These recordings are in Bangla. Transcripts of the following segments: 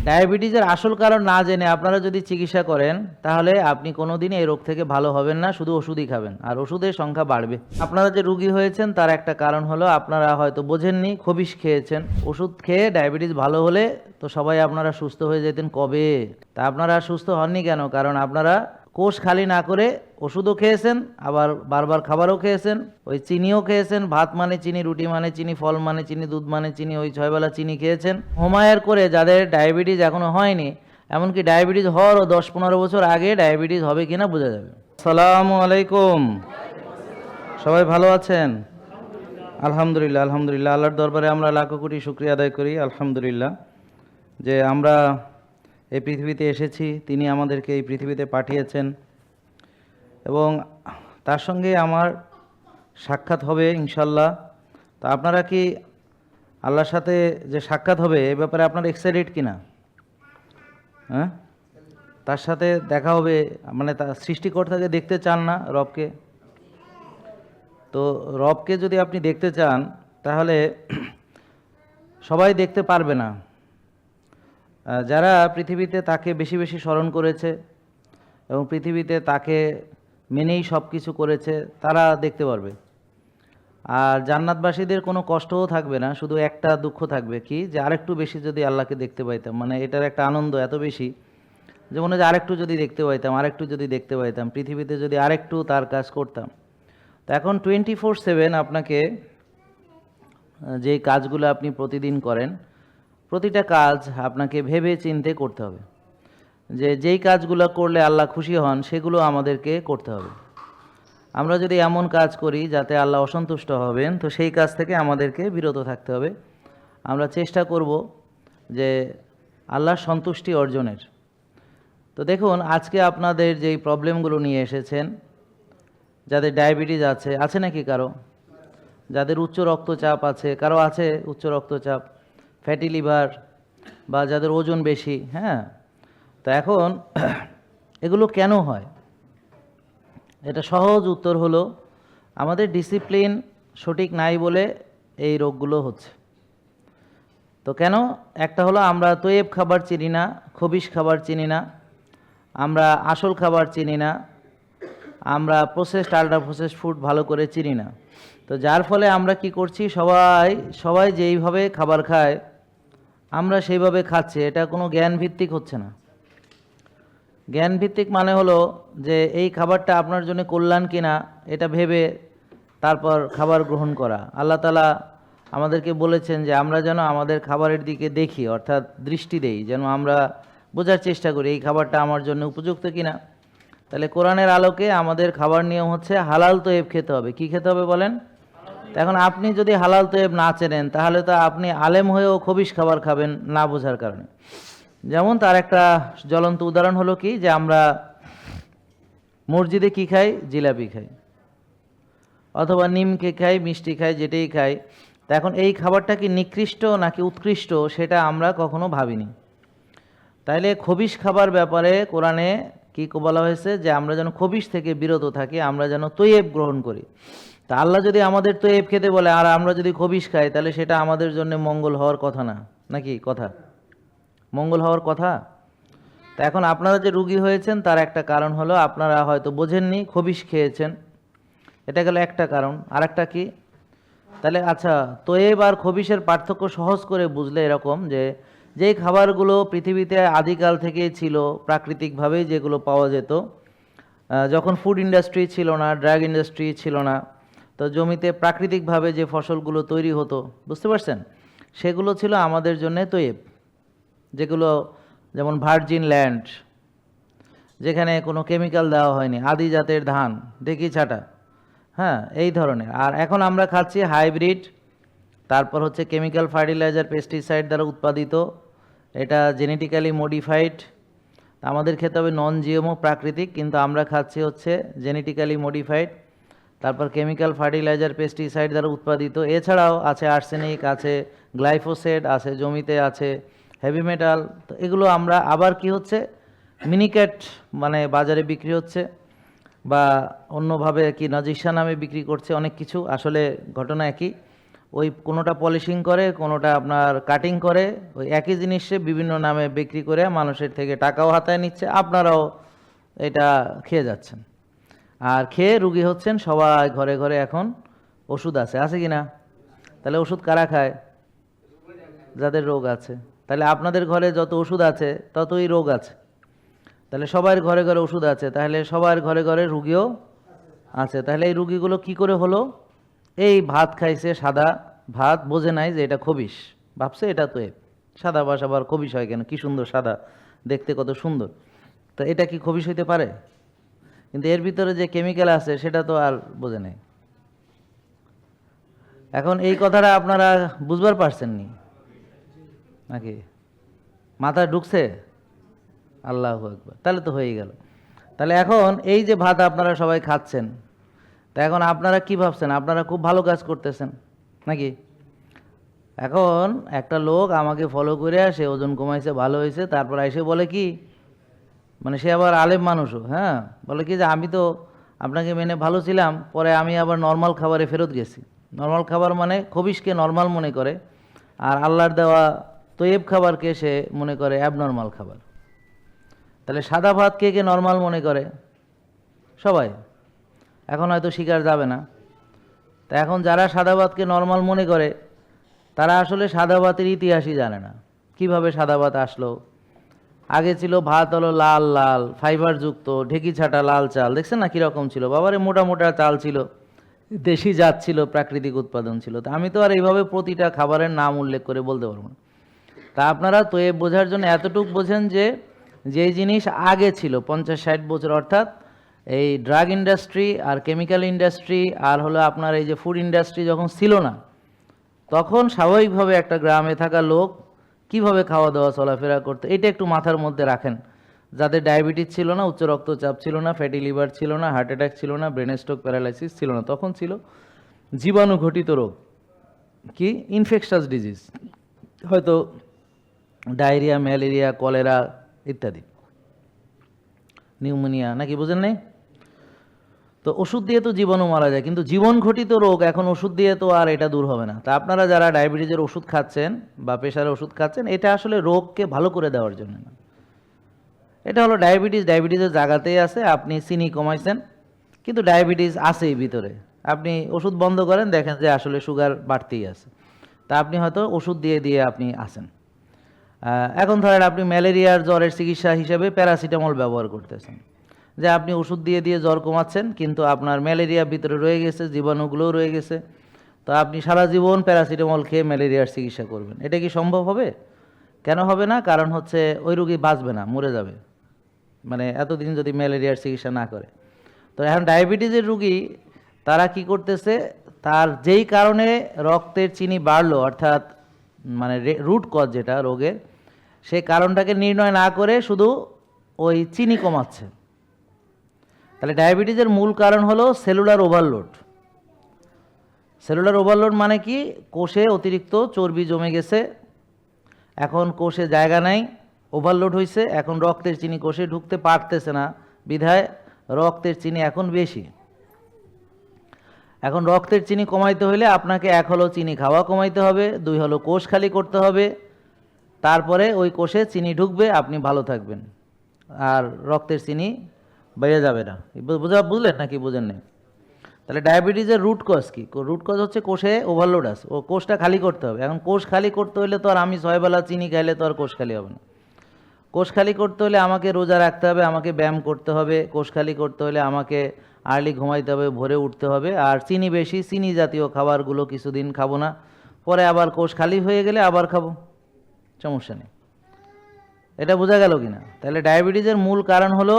ডায়াবেটিসের আসল কারণ না জেনে আপনারা যদি চিকিৎসা করেন তাহলে আপনি কোনোদিনই এই রোগ থেকে ভালো হবেন না, শুধু ওষুধই খাবেন আর ওষুধের সংখ্যা বাড়বে। আপনারা যে রুগী হয়েছেন তার একটা কারণ হলো আপনারা হয়তো বোঝেননি, খবিশ খেয়েছেন। ওষুধ খেয়ে ডায়াবেটিস ভালো হলে তো সবাই আপনারা সুস্থ হয়ে যেতেন কবে। তা আপনারা সুস্থ হননি কেন? কারণ আপনারা কোষ খালি না করে ওষুধও খেয়েছেন, আবার বারবার খাবারও খেয়েছেন, ওই চিনিও খেয়েছেন, ভাত মানে চিনি, রুটি মানে চিনি, ফল মানে চিনি, দুধ মানে চিনি, ওই 6 বেলা চিনি খেয়েছেন। হোমায়ার করে যাদের ডায়াবেটিস এখনো হয়নি, এমনকি ডায়াবেটিস হওয়ারও 10-15 বছর আগে ডায়াবেটিস হবে কিনা বোঝা যাবে। আসসালামু আলাইকুম, সবাই ভালো আছেন? আলহামদুলিল্লাহ, আলহামদুলিল্লাহ। আল্লাহর দরবারে আমরা লাখো কোটি শুকরিয়া আদায় করি আলহামদুলিল্লাহ যে আমরা এই পৃথিবীতে এসেছি, তিনি আমাদেরকে এই পৃথিবীতে পাঠিয়েছেন এবং তার সঙ্গে আমার সাক্ষাৎ হবে ইনশাল্লাহ। তো আপনারা কি আল্লাহর সাথে যে সাক্ষাৎ হবে এ ব্যাপারে আপনারা এক্সাইটেড কিনা? হ্যাঁ, তার সাথে দেখা হবে, মানে তার সৃষ্টিকর্তাকে দেখতে চান না, রবকে? তো রবকে যদি আপনি দেখতে চান তাহলে সবাই দেখতে পারবে না। যারা পৃথিবীতে তাকে বেশি বেশি স্মরণ করেছে এবং পৃথিবীতে তাকে মেনেই সব কিছু করেছে তারা দেখতে পারবে। আর জান্নাতবাসীদের কোনো কষ্টও থাকবে না, শুধু একটা দুঃখ থাকবে, কি যে আরেকটু বেশি যদি আল্লাহকে দেখতে পাইতাম। মানে এটার একটা আনন্দ এত বেশি যে মনে হয় যে আরেকটু যদি দেখতে পাইতাম, আরেকটু যদি দেখতে পাইতাম, পৃথিবীতে যদি আরেকটু তার কাজ করতাম। তো এখন 24/7 আপনাকে যেই কাজগুলো আপনি প্রতিদিন করেন, প্রতিটা কাজ আপনাকে ভেবে চিন্তে করতে হবে যে যেই কাজগুলো করলে আল্লাহ খুশি হন সেগুলো আমাদেরকে করতে হবে। আমরা যদি এমন কাজ করি যাতে আল্লাহ অসন্তুষ্ট হবেন, তো সেই কাজ থেকে আমাদেরকে বিরত থাকতে হবে। আমরা চেষ্টা করব যে আল্লাহর সন্তুষ্টি অর্জনের। তো দেখুন, আজকে আপনাদের যেই প্রবলেমগুলো নিয়ে এসেছেন, যাদের ডায়াবেটিস আছে, আছে নাকি কারো? যাদের উচ্চ রক্তচাপ আছে, কারো আছে উচ্চ রক্তচাপ, ফ্যাটি লিভার, বা যাদের ওজন বেশি, হ্যাঁ। তো এখন এগুলো কেন হয়? এটা সহজ উত্তর হলো আমাদের ডিসিপ্লিন সঠিক নাই বলে এই রোগগুলো হচ্ছে। তো কেন? একটা হলো আমরা তৈব খাবার চিনি না, খবিশ খাবার চিনি না, আমরা আসল খাবার চিনি না, আমরা প্রসেসড আল্ট্রা প্রসেসড ফুড ভালো করে চিনি না। তো যার ফলে আমরা কি করছি, সবাই যেইভাবে খাবার খায় আমরা সেইভাবে খাচ্ছি। এটা কোনো জ্ঞানভিত্তিক হচ্ছে না। জ্ঞানভিত্তিক মানে হলো যে এই খাবারটা আপনার জন্য কল্যাণ কিনা এটা ভেবে তারপর খাবার গ্রহণ করা। আল্লাহ তাআলা আমাদেরকে বলেছেন যে আমরা যেন আমাদের খাবারের দিকে দেখি, অর্থাৎ দৃষ্টি দেই, যেন আমরা বোঝার চেষ্টা করি এই খাবারটা আমার জন্য উপযুক্ত কিনা। তাহলে কোরআনের আলোকে আমাদের খাবার নিয়ম হচ্ছে হালাল তৈব খেতে হবে। কি খেতে হবে বলেন? এখন আপনি যদি হালাল তৈব না চেনেন তাহলে তো আপনি আলেম হয়েও খবিশ খাবার খাবেন না বোঝার কারণে। যেমন তার একটা জ্বলন্ত উদাহরণ হলো কি, যে আমরা মসজিদে কি খাই? জিলাপি খাই, অথবা নিমকে খাই, মিষ্টি খাই, যেটাই খাই। তা এখন এই খাবারটা কি নিকৃষ্ট নাকি উৎকৃষ্ট সেটা আমরা কখনো ভাবিনি। তাইলে খবিশ খাবার ব্যাপারে কোরআনে কি বলা হয়েছে? যে আমরা যেন খবিশ থেকে বিরত থাকি, আমরা যেন তৈয়েব গ্রহণ করি। তা আল্লাহ যদি আমাদের তৈয়েব খেতে বলে আর আমরা যদি খবিশ খাই, তাহলে সেটা আমাদের জন্য মঙ্গল হওয়ার কথা না, নাকি? কথা মঙ্গল হওয়ার কথা? তা এখন আপনারা যে রুগী হয়েছেন তার একটা কারণ হলো আপনারা হয়তো বোঝেননি, খবিশ খেয়েছেন। এটা গেল একটা কারণ। আর একটা কি? তাহলে আচ্ছা, তৈয়েব আর খবিশের পার্থক্য সহজ করে বুঝলে এরকম, যে যেই খাবারগুলো পৃথিবীতে আদিকাল থেকেই ছিল প্রাকৃতিকভাবেই, যেগুলো পাওয়া যেত, যখন ফুড ইন্ডাস্ট্রি ছিল না, ড্রাগ ইন্ডাস্ট্রি ছিল না, তো জমিতে প্রাকৃতিকভাবে যে ফসলগুলো তৈরি হতো, বুঝতে পারছেন, সেগুলো ছিল আমাদের জন্য তৈয়েব। যেগুলো যেমন ভার্জিন ল্যান্ড, যেখানে কোনো কেমিক্যাল দেওয়া হয়নি, আদি জাতের ধান, ঢেকি ছাটা, হ্যাঁ, এই ধরনের। আর এখন আমরা খাচ্ছি হাইব্রিড, তারপর হচ্ছে কেমিক্যাল ফার্টিলাইজার, পেস্টিসাইড দ্বারা উৎপাদিত, এটা জেনেটিক্যালি মডিফাইড। আমাদের খেতে হবে নন জিএমও প্রাকৃতিক, কিন্তু আমরা খাচ্ছি হচ্ছে জেনেটিক্যালি মডিফাইড, তারপর কেমিক্যাল ফার্টিলাইজার, পেস্টিসাইড দ্বারা উৎপাদিত। এছাড়াও আছে আর্সেনিক, আছে গ্লাইফোসেট, আছে জমিতে আছে হেভি মেটাল। তো এগুলো আমরা আবার কি হচ্ছে, মিনিকেট মানে বাজারে বিক্রি হচ্ছে, বা অন্যভাবে কি নাজিশা নামে বিক্রি করছে অনেক কিছু, আসলে ঘটনা একই। ওই কোনোটা পলিশিং করে, কোনোটা আপনার কাটিং করে, ওই একই জিনিসে বিভিন্ন নামে বিক্রি করে মানুষের থেকে টাকাও হাতায় নিচ্ছে, আপনারাও এটা খেয়ে যাচ্ছেন। আর খেয়ে রুগী হচ্ছেন সবাই। ঘরে ঘরে এখন ওষুধ আছে কি না? তাহলে ওষুধ কারা খায়? যাদের রোগ আছে। তাহলে আপনাদের ঘরে যত ওষুধ আছে ততই রোগ আছে। তাহলে সবার ঘরে ঘরে ওষুধ আছে, তাহলে সবার ঘরে ঘরে রুগীও আছে। তাহলে এই রুগীগুলো কি করে হলো? এই ভাত খাইছে, সাদা ভাত, বোঝে নাই যে এটা খবিশ, ভাবছে এটা তো সাদা ভাত, আবার খবিশ হয় কেন? কি সুন্দর সাদা, দেখতে কত সুন্দর, তো এটা কি খবিশ হইতে পারে? কিন্তু এর ভিতরে যে কেমিক্যাল আছে সেটা তো আর বোঝে নাই। এখন এই কথাটা আপনারা বুঝবার পারছেন নি নাকি? মাথায় ঢুকছে? আল্লাহু আকবার। তাহলে তো হয়ে গেল। তাহলে এখন এই যে ভাত আপনারা সবাই খাচ্ছেন, তা এখন আপনারা কি ভাবছেন? আপনারা খুব ভালো কাজ করতেছেন নাকি? এখন একটা লোক আমাকে ফলো করে সে ওজন কমাইছে, ভালো হয়েছে, তারপর এসে বলে কি, মানে সে আবার আলেম মানুষও, হ্যাঁ, বলে কি যে আমি তো আপনাকে মেনে ভালো ছিলাম, পরে আমি আবার নর্মাল খাবারে ফেরত গেছি। নর্মাল খাবার মানে খবিশকে নর্মাল মনে করে, আর আল্লাহর দেওয়া তৈয়ব খাবারকে সে মনে করে অ্যাবনর্মাল খাবার। তাহলে সাদা ভাত কে কে নর্মাল মনে করে? সবাই। এখন হয়তো স্বীকার যাবে না। তা এখন যারা সাদা ভাতকে নর্মাল মনে করে তারা আসলে সাদা ভাতের ইতিহাসই জানে না। কিভাবে সাদা ভাত আসলো? আগে ছিল ভাত হলো লাল লাল ফাইবার যুক্ত ঢেকি ছাটা লাল চাল, দেখছেন না কীরকম ছিল? বাবারে মোটা মোটা চাল ছিল, দেশি জাত ছিল, প্রাকৃতিক উৎপাদন ছিল। তা আমি তো আর এইভাবে প্রতিটা খাবারের নাম উল্লেখ করে বলতে পারবো না। তা আপনারা তো এ বোঝার জন্য এতটুকু বোঝেন যে যেই জিনিস আগে ছিল 50-60 বছর, অর্থাৎ এই ড্রাগ ইন্ডাস্ট্রি আর কেমিক্যাল ইন্ডাস্ট্রি আর হলো আপনার এই যে ফুড ইন্ডাস্ট্রি যখন ছিল না, তখন স্বাভাবিকভাবে একটা গ্রামে থাকা লোক কিভাবে খাওয়া দাওয়া চলাফেরা করতে, এটা একটু মাথার মধ্যে রাখেন। যাদের ডায়াবেটিস ছিল না, উচ্চ রক্তচাপ ছিল না, ফ্যাটি লিভার ছিল না, হার্ট অ্যাটাক ছিল না, ব্রেন স্ট্রোক, প্যারালাইসিস ছিল না, তখন ছিল জীবাণু ঘটিত রোগ, কি ইনফেকশাস ডিজিজ, হয়তো ডায়রিয়া, ম্যালেরিয়া, কলেরা ইত্যাদি, নিউমোনিয়া, নাকি বুঝেন নাই? তো ওষুধ দিয়ে তো জীবাণু মারা যায়, কিন্তু জীবন ঘটিত রোগ এখন ওষুধ দিয়ে তো আর এটা দূর হবে না। তা আপনারা যারা ডায়াবেটিসের ওষুধ খাচ্ছেন বা প্রেশারের ওষুধ খাচ্ছেন, এটা আসলে রোগকে ভালো করে দেওয়ার জন্য না। এটা হলো ডায়াবেটিসের জায়গাতেই আছে। আপনি চিনি কমাইছেন কিন্তু ডায়াবেটিস আছেই ভিতরে, আপনি ওষুধ বন্ধ করেন, দেখেন যে আসলে সুগার বাড়তেই আছে। তা আপনি হয়তো ওষুধ দিয়ে দিয়ে আপনি আছেন। এখন ধরেন আপনি ম্যালেরিয়ার জ্বরের চিকিৎসা হিসেবে প্যারাসিটামল ব্যবহার করতেছেন, যে আপনি ওষুধ দিয়ে দিয়ে জ্বর কমাচ্ছেন, কিন্তু আপনার ম্যালেরিয়া ভিতরে রয়ে গেছে, জীবাণুগুলোও রয়ে গেছে। তো আপনি সারা জীবন প্যারাসিটামল খেয়ে ম্যালেরিয়ার চিকিৎসা করবেন, এটা কি সম্ভব হবে? কেন হবে না? কারণ হচ্ছে ওই রোগী বাঁচবে না, মরে যাবে, মানে এতদিন যদি ম্যালেরিয়ার চিকিৎসা না করে। তো এখন ডায়াবেটিসের রোগী তারা কি করতেছে, তার যেই কারণে রক্তের চিনি বাড়লো, অর্থাৎ মানে রুট কজ যেটা রোগের, সেই কারণটাকে নির্ণয় না করে শুধু ওই চিনি কমাচ্ছে। তাহলে ডায়াবেটিসের মূল কারণ হলো সেলুলার ওভারলোড। সেলুলার ওভারলোড মানে কি? কোষে অতিরিক্ত চর্বি জমে গেছে, এখন কোষে জায়গা নাই, ওভারলোড হয়েছে, এখন রক্তের চিনি কোষে ঢুকতে পারতেছে না, বিধায় রক্তের চিনি এখন বেশি। এখন রক্তের চিনি কমাইতে হলে আপনাকে এক হলো চিনি খাওয়া কমাইতে হবে, দুই হলো কোষ খালি করতে হবে, তারপরে ওই কোষে চিনি ঢুকবে, আপনি ভালো থাকবেন, আর রক্তের চিনি বেড়ে যাবে না। বুঝলেন নাকি বুঝেন না? তাহলে ডায়াবেটিসের রুট কজ কি? রুট কজ হচ্ছে কোষে ওভারলোড আছে, ও কোষটা খালি করতে হবে। এখন কোষ খালি করতে হলে তো আর আমি 6 বেলা চিনি খাইলে তো আর কোষ খালি হবে না। কোষ খালি করতে হলে আমাকে রোজা রাখতে হবে, আমাকে ব্যায়াম করতে হবে। কোষ খালি করতে হলে আমাকে আর্লি ঘুমাইতে হবে, ভোরে উঠতে হবে। আর চিনি বেশি, চিনি জাতীয় খাবারগুলো কিছুদিন খাবো না, পরে আবার কোষ খালি হয়ে গেলে আবার খাবো, সমস্যা নেই। এটা বোঝা গেল কি না? তাহলে ডায়াবেটিসের মূল কারণ হলো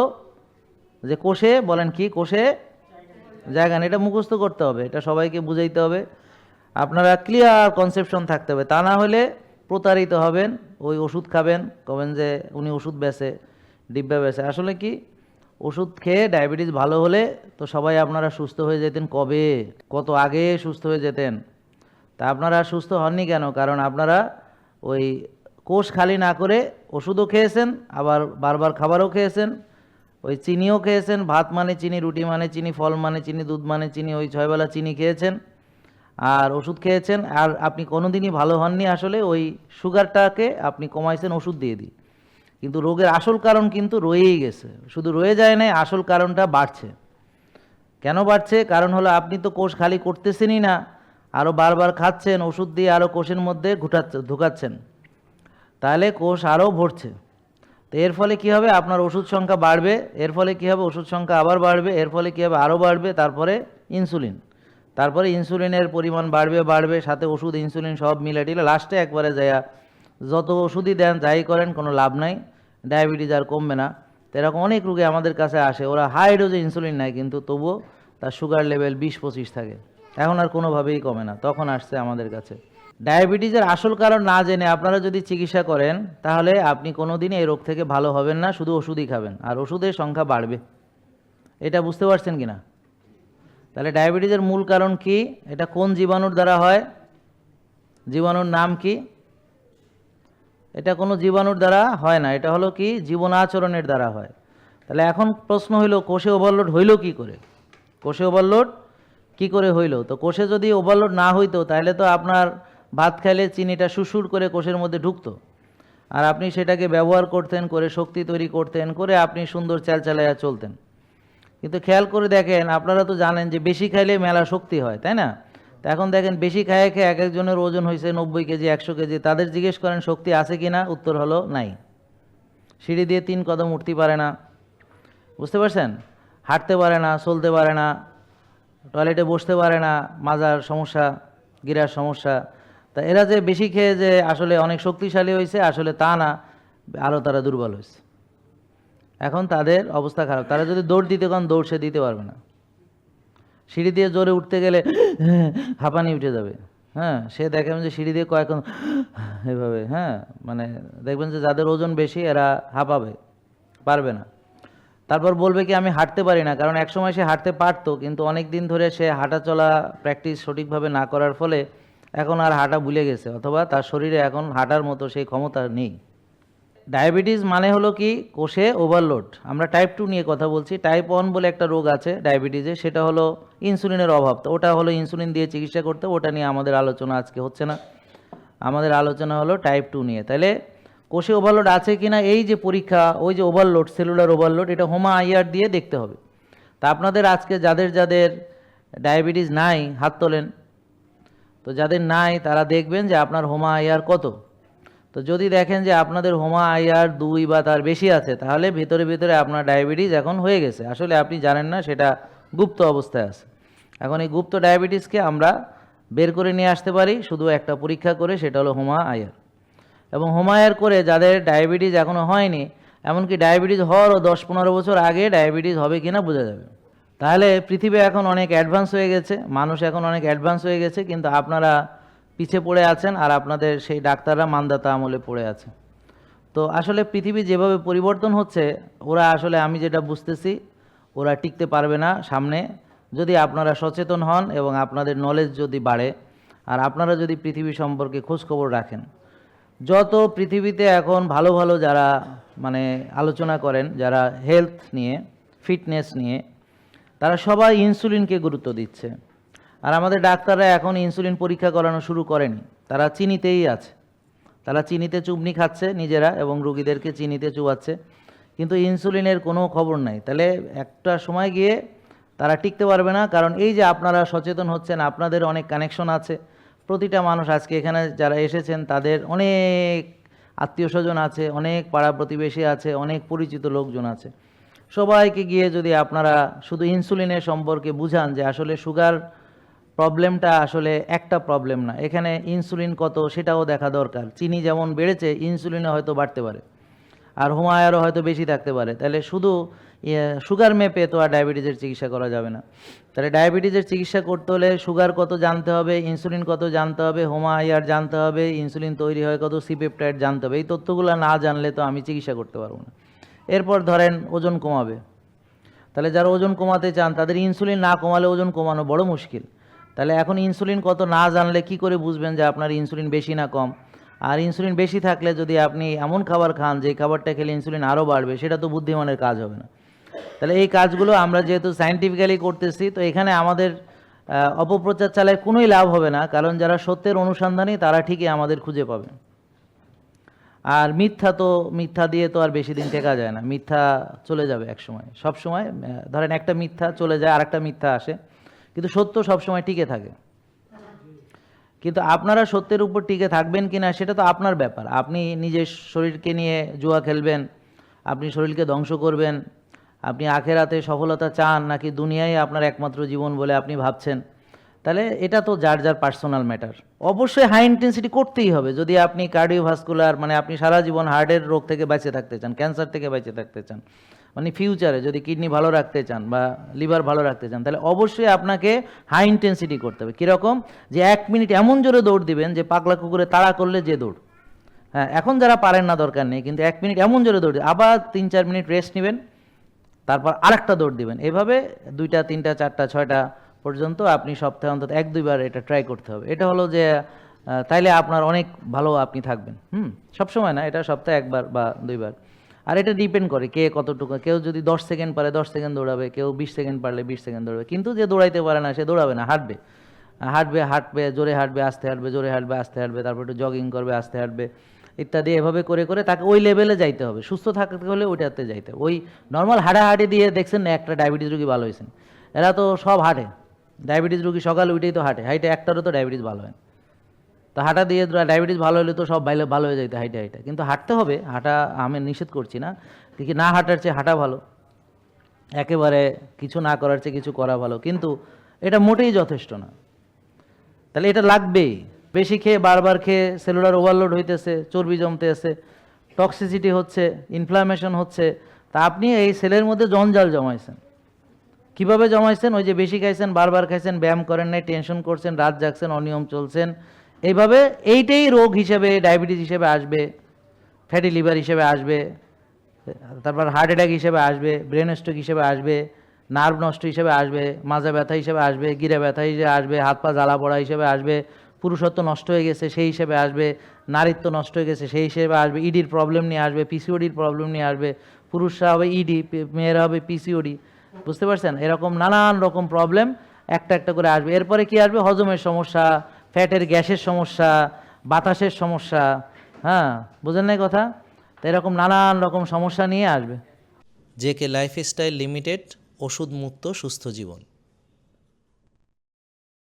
যে কোষে, বলেন কি, কোষে জায়গা নেই। এটা মুখস্থ করতে হবে, এটা সবাইকে বুঝাইতে হবে, আপনারা ক্লিয়ার কনসেপশন থাকতে হবে, তা না হলে প্রতারিত হবেন। ওই ওষুধ খাবেন, কবেন যে উনি ওষুধ বেচে, ডিব্বা বেচে। আসলে কি, ওষুধ খেয়ে ডায়াবেটিস ভালো হলে তো সবাই আপনারা সুস্থ হয়ে যেতেন, কবে, কত আগে সুস্থ হয়ে যেতেন। তা আপনারা সুস্থ হননি কেন? কারণ আপনারা ওই কোষ খালি না করে ওষুধও খেয়েছেন, আবার বারবার খাবারও খেয়েছেন, ওই চিনিও খেয়েছেন, ভাত মানে চিনি, রুটি মানে চিনি, ফল মানে চিনি, দুধ মানে চিনি, ওই 6 বেলা চিনি খেয়েছেন, আর ওষুধ খেয়েছেন আর আপনি কোনোদিনই ভালো হননি, আসলে ওই সুগারটাকে আপনি কমাইছেন ওষুধ দিয়ে দিই, কিন্তু রোগের আসল কারণ কিন্তু রয়েই গেছে, শুধু রয়ে যায় নাই, আসল কারণটা বাড়ছে। কেন বাড়ছে? কারণ হলো আপনি তো কোষ খালি করতেছেনই না, আরও বারবার খাচ্ছেন ওষুধ দিয়ে, আরও কোষের মধ্যে ঢুকাচ্ছেন, তাহলে কোষ আরও ভরছে। তো এর ফলে কী হবে? আপনার ওষুধ সংখ্যা বাড়বে, এর ফলে কী হবে? ওষুধ সংখ্যা আবার বাড়বে, এর ফলে কী হবে? আরও বাড়বে, তারপরে ইনসুলিনের পরিমাণ বাড়বে, সাথে ওষুধ ইনসুলিন সব মিলে টিলে লাস্টে একবারে যায় যত ওষুধই দেন যাই করেন কোনো লাভ নাই, ডায়াবেটিস আর কমবে না। তো এরকম অনেক রোগী আমাদের কাছে আসে, ওরা হাই ডোজে ইনসুলিন নেয় কিন্তু তবুও তার সুগার লেভেল 20-25 থাকে, এখন আর কোনোভাবেই কমে না, তখন আসছে আমাদের কাছে। ডায়াবেটিসের আসল কারণ না জেনে আপনারা যদি চিকিৎসা করেন তাহলে আপনি কোনোদিনই এই রোগ থেকে ভালো হবেন না, শুধু ওষুধই খাবেন আর ওষুধের সংখ্যা বাড়বে। এটা বুঝতে পারছেন কি না? তাহলে ডায়াবেটিসের মূল কারণ কি? এটা কোন জীবাণুর দ্বারা হয়? জীবাণুর নাম কি? এটা কোনো জীবাণুর দ্বারা হয় না, এটা হলো কি জীবনাচরণের দ্বারা হয়। তাহলে এখন প্রশ্ন হইল কোষে ওভারলোড হইল কি করে? কোষে ওভারলোড কি করে হইল? তো কোষে যদি ওভারলোড না হইতো তাহলে তো আপনার ভাত খাইলে চিনিটা সুসুর করে কোষের মধ্যে ঢুকতো, আর আপনি সেটাকে ব্যবহার করতেন, করে শক্তি তৈরি করতেন, করে আপনি সুন্দর চালচালাইয়া চলতেন। কিন্তু খেয়াল করে দেখেন, আপনারা তো জানেন যে বেশি খাইলে মেলা শক্তি হয়, তাই না? তো এখন দেখেন বেশি খায় খেয়ে এক একজনের ওজন হয়েছে 90 কেজি 100 কেজি, তাদের জিজ্ঞেস করেন শক্তি আছে কি না, উত্তর হলো নাই। সিঁড়ি দিয়ে 3 কদম উঠতে পারে না, বুঝতে পারছেন? হাঁটতে পারে না, চলতে পারে না, টয়লেটে বসতে পারে না, মাজার সমস্যা, গিরার সমস্যা। তা এরা যে বেশি খেয়ে যে আসলে অনেক শক্তিশালী হয়েছে, আসলে তা না, আরও তারা দুর্বল হয়েছে। এখন তাদের অবস্থা খারাপ, তারা যদি দৌড় দিতে কারণ দৌড় সে দিতে পারবে না, সিঁড়ি দিয়ে জোরে উঠতে গেলে হাঁপানি উঠে যাবে। হ্যাঁ, সে দেখেন যে সিঁড়ি দিয়ে কয়েকজন এভাবে, হ্যাঁ, মানে দেখবেন যে যাদের ওজন বেশি এরা হাঁপাবে, পারবে না। তারপর বলবে কি আমি হাঁটতে পারি না, কারণ একসময় সে হাঁটতে পারতো, কিন্তু অনেক দিন ধরে সে হাঁটা চলা প্র্যাকটিস সঠিকভাবে না করার ফলে এখন আর হাঁটা ভুলে গেছে, অথবা তার শরীরে এখন হাঁটার মতো সেই ক্ষমতা নেই। ডায়াবেটিস মানে হলো কি কোষে ওভারলোড। আমরা টাইপ 2 নিয়ে কথা বলছি। টাইপ 1 বলে একটা রোগ আছে ডায়াবেটিসে, সেটা হলো ইনসুলিনের অভাব। তো ওটা হলো ইনসুলিন দিয়ে চিকিৎসা করতে, ওটা নিয়ে আমাদের আলোচনা আজকে হচ্ছে না, আমাদের আলোচনা হলো টাইপ 2 নিয়ে। তাহলে কোষে ওভারলোড আছে কি না, এই যে পরীক্ষা, ওই যে ওভারলোড, সেলুলার ওভারলোড, এটা হোমা আইআর দিয়ে দেখতে হবে। তা আপনাদের আজকে যাদের যাদের ডায়াবেটিস নাই হাত তোলেন, তো যাদের নাই তারা দেখবেন যে আপনার হোমা আইআর কত। তো যদি দেখেন যে আপনাদের হোমা আইআর 2 বা তার বেশি আছে, তাহলে ভিতরে ভিতরে আপনার ডায়াবেটিস এখন হয়ে গেছে, আসলে আপনি জানেন না, সেটা গুপ্ত অবস্থায় আছে। এখন এই গুপ্ত ডায়াবেটিসকে আমরা বের করে নিয়ে আসতে পারি শুধু একটা পরীক্ষা করে, সেটা হলো হোমা আইআর। এবং হোমা আইআর করে যাদের ডায়াবেটিস এখনও হয়নি, এমনকি ডায়াবেটিস হওয়ারও 10-15 বছর আগে ডায়াবেটিস হবে কিনা বোঝা যাবে। তাহলে পৃথিবী এখন অনেক অ্যাডভান্স হয়ে গেছে, মানুষ এখন অনেক অ্যাডভান্স হয়ে গেছে, কিন্তু আপনারা পিছে পড়ে আছেন, আর আপনাদের সেই ডাক্তাররা মান্দাতা আমলে পড়ে আছে। তো আসলে পৃথিবী যেভাবে পরিবর্তন হচ্ছে, ওরা আসলে আমি যেটা বুঝতেছি, ওরা টিকতে পারবে না সামনে, যদি আপনারা সচেতন হন এবং আপনাদের নলেজ যদি বাড়ে, আর আপনারা যদি পৃথিবী সম্পর্কে খোঁজখবর রাখেন। যত পৃথিবীতে এখন ভালো ভালো যারা মানে আলোচনা করেন, যারা হেলথ নিয়ে, ফিটনেস নিয়ে, তারা সবাই ইনসুলিনকে গুরুত্ব দিচ্ছে। আর আমাদের ডাক্তাররা এখন ইনসুলিন পরীক্ষা করানো শুরু করেনি, তারা চিনিতেই আছে, তারা চিনিতে চুবনি খাচ্ছে নিজেরা এবং রোগীদেরকে চিনিতে চুবাচ্ছে, কিন্তু ইনসুলিনের কোনো খবর নাই। তাহলে একটা সময় গিয়ে তারা টিকতে পারবে না, কারণ এই যে আপনারা সচেতন হচ্ছেন, আপনাদের অনেক কানেকশন আছে, প্রতিটা মানুষ আজকে এখানে যারা এসেছেন তাদের অনেক আত্মীয় স্বজন আছে, অনেক পাড়া প্রতিবেশী আছে, অনেক পরিচিত লোকজন আছে। সবাইকে গিয়ে যদি আপনারা শুধু ইনসুলিনের সম্পর্কে বুঝান যে আসলে সুগার প্রবলেমটা আসলে একটা প্রবলেম না, এখানে ইনসুলিন কত সেটাও দেখা দরকার। চিনি যেমন বেড়েছে, ইনসুলিনে হয়তো বাড়তে পারে, আর হোমা আইআরও হয়তো বেশি থাকতে পারে। তাহলে শুধু সুগার মেপে তো আর ডায়াবেটিসের চিকিৎসা করা যাবে না। তাহলে ডায়াবেটিসের চিকিৎসা করতে হলে সুগার কত জানতে হবে, ইনসুলিন কত জানতে হবে, হোমা আইআর জানতে হবে, ইনসুলিন তৈরি হয় কত, সিপেপটাইড জানতে হবে। এই তথ্যগুলো না জানলে তো আমি চিকিৎসা করতে পারবো না। এরপর ধরেন ওজন কমাবে, তাহলে যারা ওজন কমাতে চান তাদের ইনসুলিন না কমালে ওজন কমানো বড় মুশকিল। তাহলে এখন ইনসুলিন কত না জানলে কি করে বুঝবেন যে আপনার ইনসুলিন বেশি না কম? আর ইনসুলিন বেশি থাকলে যদি আপনি এমন খাবার খান যে খাবারটা খেলে ইনসুলিন আরও বাড়বে, সেটা তো বুদ্ধিমানের কাজ হবে না। তাহলে এই কাজগুলো আমরা যেহেতু সায়েন্টিফিক্যালি করতেছি, তো এখানে আমাদের অপপ্রচার চালায় কোনোই লাভ হবে না, কারণ যারা সত্যের অনুসন্ধানী তারা ঠিকই আমাদের খুঁজে পাবে। আর মিথ্যা দিয়ে তো আর বেশি দিন টেকা যায় না, মিথ্যা চলে যাবে এক সময়। সব সময় ধরেন একটা মিথ্যা চলে যায়, আর একটা মিথ্যা আসে, কিন্তু সত্য সব সময় টিকে থাকে। কিন্তু আপনারা সত্যের উপর টিকে থাকবেন কিনা সেটা তো আপনার ব্যাপার। আপনি নিজের শরীরকে নিয়ে জুয়া খেলবেন, আপনি শরীরকে ধ্বংস করবেন, আপনি আখেরাতে সফলতা চান নাকি দুনিয়ায় আপনার একমাত্র জীবন বলে আপনি ভাবছেন, তাহলে এটা তো যার যার পার্সোনাল ম্যাটার। অবশ্যই হাই ইন্টেন্সিটি করতেই হবে যদি আপনি কার্ডিওভাস্কুলার, মানে আপনি সারা জীবন হার্টের রোগ থেকে বেঁচে থাকতে চান, ক্যান্সার থেকে বেঁচে থাকতে চান, মানে ফিউচারে যদি কিডনি ভালো রাখতে চান বা লিভার ভালো রাখতে চান, তাহলে অবশ্যই আপনাকে হাই ইন্টেন্সিটি করতে হবে। কীরকম? যে 1 মিনিট এমন জোরে দৌড় দিবেন যে পাগলা কুকুরে তাড়া করলে যে দৌড়। হ্যাঁ, এখন যারা পারেন না দরকার নেই, কিন্তু 1 মিনিট এমন জোরে দৌড়, আবার 3-4 মিনিট রেস্ট নেবেন, তারপর আরেকটা দৌড় দিবেন। এভাবে 2টা 3টা 4টা 6টা পর্যন্ত আপনি সপ্তাহে অন্তত 1-2 বার এটা ট্রাই করতে হবে। এটা হলো যে তাইলে আপনার অনেক ভালো আপনি থাকবেন। সবসময় না, এটা সপ্তাহে 1 বার বা 2 বার। আর এটা ডিপেন্ড করে কে কতটুকু। কেউ যদি 10 সেকেন্ড পারে 10 সেকেন্ড দৌড়াবে, কেউ 20 সেকেন্ড পারলে 20 সেকেন্ড দৌড়াবে। কিন্তু যে দৌড়াইতে পারে না সে দৌড়াবে না, হাঁটবে হাঁটবে, জোরে হাঁটবে, আস্তে হাঁটবে, জোরে হাঁটবে, আস্তে হাঁটবে, তারপর একটু জগিং করবে, আস্তে হাঁটবে ইত্যাদি। এভাবে করে করে তাকে ওই লেভেলে যাইতে হবে। সুস্থ থাকতে হলে ওইটাতে যাইতে হবে। ওই নর্মাল হাঁটাহাঁটি দিয়ে দেখছেন না একটা ডায়াবেটিস রোগী ভালো হয়েছেন, এরা তো সব হাঁটে। ডায়াবেটিস রোগী সকালে উঠেই তো হাঁটে একটারও তো ডায়াবেটিস ভালো হয়। তো হাঁটা দিয়ে ডায়াবেটিস ভালো হলে তো সব ভালো হয়ে যাইতে হাইটে। কিন্তু হাঁটতে হবে, হাঁটা আমি নিষেধ করছি না, কি না হাঁটার চেয়ে হাঁটা ভালো, একেবারে কিছু না করার চেয়ে কিছু করা ভালো, কিন্তু এটা মোটেই যথেষ্ট না। তাহলে এটা লাগবেই। বেশি খেয়ে বারবার খেয়ে সেলুলার ওভারলোড হইতেছে, চর্বি জমতেছে, টক্সিসিটি হচ্ছে, ইনফ্লামেশন হচ্ছে, তা আপনি এই সেলের মধ্যে জঞ্জাল জমাইছেন। কিভাবে জমাইছেন? ওই যে বেশি খাইছেন, বারবার খাইছেন, ব্যায়াম করেন নাই, টেনশন করছেন, রাত জাগছেন, অনিয়ম চলছেন, এইভাবে এইটাই রোগ হিসেবে, ডায়াবেটিস হিসেবে আসবে, ফ্যাটি লিভার হিসেবে আসবে, তারপর হার্ট অ্যাটাক হিসেবে আসবে, ব্রেন স্ট্রোক হিসেবে আসবে, নার্ভ নষ্ট হিসেবে আসবে, মাজা ব্যথা হিসেবে আসবে, গিরা ব্যথা হিসেবে আসবে, হাত পা জ্বালা পড়া হিসেবে আসবে, পুরুষত্ব নষ্ট হয়ে গেছে সেই হিসেবে আসবে, নারীত্ব নষ্ট হয়ে গেছে সেই হিসেবে আসবে, ইডির প্রবলেম নিয়ে আসবে, পিসিওডির প্রবলেম নিয়ে আসবে, পুরুষরা হবে ইডি, মেয়েরা হবে পিসিওডি। বুঝতে পারছেন? এরকম নানান রকম প্রবলেম একটা একটা করে আসবে। এরপরে কি আসবে? হজমের সমস্যা, ফ্যাটের গ্যাসের সমস্যা, বাতাসের সমস্যা। হ্যাঁ, বুঝেন নাই কথা? তো এরকম নানান রকম সমস্যা নিয়ে আসবে। জেকে লাইফস্টাইল লিমিটেড, ওষুধ মুক্ত সুস্থ জীবন।